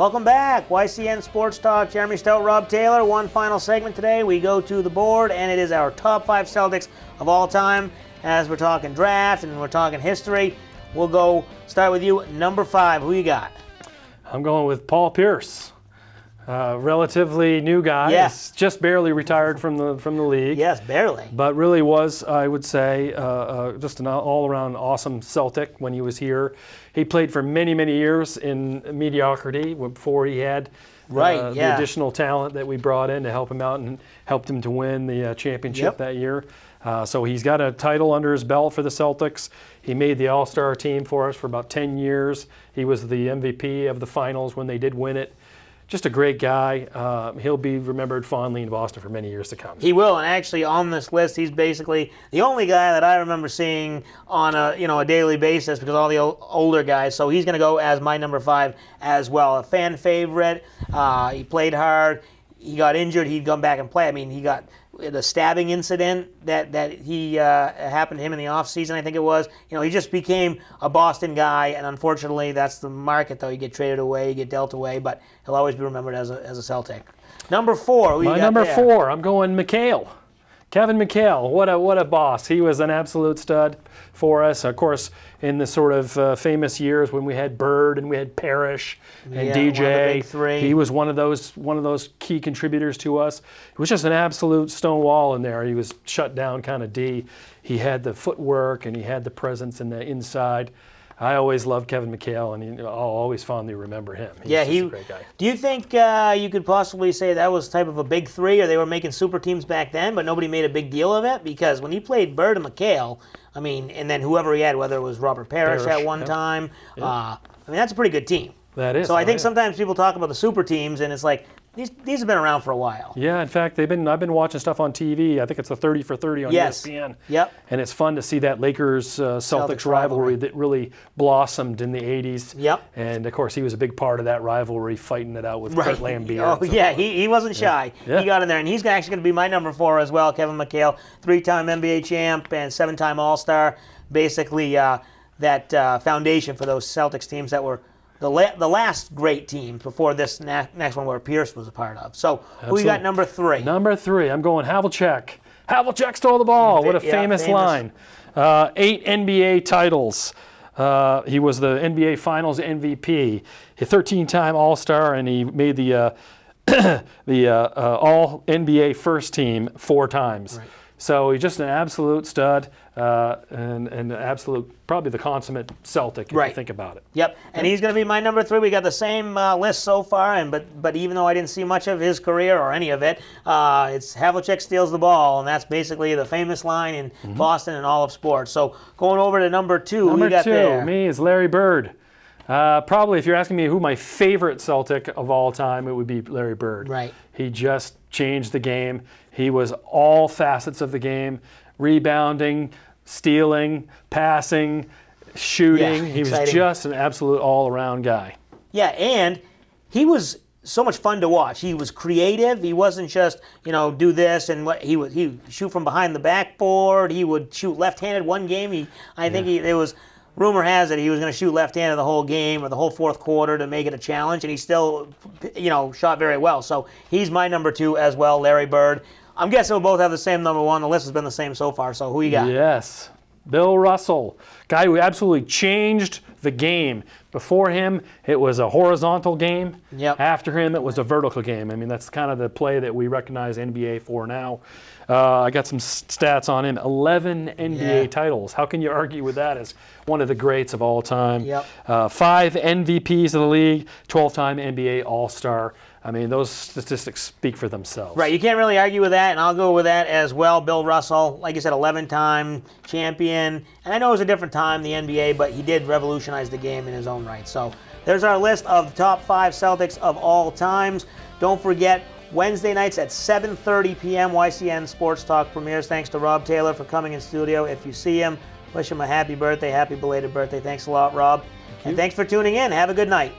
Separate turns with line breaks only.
Welcome back, YCN Sports Talk. Jeremy Stout, Rob Taylor. One final segment today. We go to the board, and it is our top 5 Celtics of all time. As we're talking draft and we're talking history, we'll go start with you. Number 5, who you got?
I'm going with Paul Pierce. Relatively new guy.
Yes.
Just barely retired from the league.
Yes, barely.
But really was, I would say, just an all-around awesome Celtic when he was here. He played for many, many years in mediocrity before he had the additional talent that we brought in to help him out and helped him to win the championship that year. So he's got a title under his belt for the Celtics. He made the All-Star team for us for about 10 years. He was the MVP of the finals when they did win it. Just a great guy. He'll be remembered fondly in Boston for many years to come.
He will, and actually on this list, he's basically the only guy that I remember seeing on a daily basis because all the older guys. So he's going to go as my number 5 as well. A fan favorite. He played hard. He got injured. He'd come back and play. I mean, he got the stabbing incident that he happened to him in the offseason, I think it was. He just became a Boston guy, and unfortunately, that's the market, though. You get traded away, you get dealt away, but he'll always be remembered as a Celtic. Number 4, who you got there?
My number 4, I'm going McHale. Kevin McHale, what a boss. He was an absolute stud for us. Of course, in the sort of famous years when we had Bird and we had Parrish and DJ,
one of the big three.
He was one of those key contributors to us. It was just an absolute stone wall in there. He was shut down kind of D. He had the footwork and he had the presence in the inside. I always loved Kevin McHale, and I'll always fondly remember him. He's just a great guy.
Do you think you could possibly say that was type of a big three, or they were making super teams back then, but nobody made a big deal of it? Because when he played Bird and McHale, I mean, and then whoever he had, whether it was Robert Parrish at one time, I mean, that's a pretty good team.
That is.
So I think sometimes people talk about the super teams, and it's like, these have been around for a while.
Yeah, in fact, I've been watching stuff on TV. I think it's the 30 for 30 on ESPN.
Yep.
And it's fun to see that Lakers-Celtics rivalry that really blossomed in the 80s.
Yep.
And, of course, he was a big part of that rivalry, fighting it out with Kurt Lambier.
Oh, yeah, he wasn't shy.
Yeah.
He got in there, and he's actually going to be my number 4 as well, Kevin McHale, 3-time NBA champ and 7-time All-Star. Basically, that foundation for those Celtics teams that were the last great team before this next one where Pierce was a part of. So who you got number 3?
Number 3, I'm going Havlicek. Havlicek stole the ball. What a famous line. 8 NBA titles. He was the NBA Finals MVP. A 13-time All-Star, and he made the All-NBA first team 4 times. Right. So he's just an absolute stud and an absolute, probably the consummate Celtic if you think about it.
Yep, and he's going to be my number 3. We got the same list so far, but even though I didn't see much of his career or any of it, it's Havlicek steals the ball, and that's basically the famous line in Boston and all of sports. So going over to number 2, who you got there?
Number 2, me is Larry Bird. Probably, if you're asking me who my favorite Celtic of all time, it would be Larry Bird.
Right.
He just changed the game. He was all facets of the game, rebounding, stealing, passing, shooting. He was just an absolute all-around guy.
Yeah, and he was so much fun to watch. He was creative. He wasn't just, do this and what he would shoot from behind the backboard. He would shoot left-handed one game. There was rumor has it he was going to shoot left-handed the whole game or the whole fourth quarter to make it a challenge, and he still, shot very well. So he's my number 2 as well, Larry Bird. I'm guessing we'll both have the same number 1. The list has been the same so far. So who you got?
Yes, Bill Russell, guy who absolutely changed the game. Before him, it was a horizontal game.
Yep.
After him, it was a vertical game. I mean, that's kind of the play that we recognize NBA for now. I got some stats on him. 11 NBA titles. How can you argue with that as one of the greats of all time?
Yep.
5 MVPs of the league, 12-time NBA All-Star. I mean, those statistics speak for themselves.
Right, you can't really argue with that, and I'll go with that as well. Bill Russell, like you said, 11-time champion. And I know it was a different time, the NBA, but he did revolutionize the game in his own right. So there's our list of the top 5 Celtics of all times. Don't forget, Wednesday nights at 7:30 p.m. YCN Sports Talk premieres. Thanks to Rob Taylor for coming in studio. If you see him, wish him a happy birthday, happy belated birthday. Thanks a lot, Rob. And thanks for tuning in. Have a good night.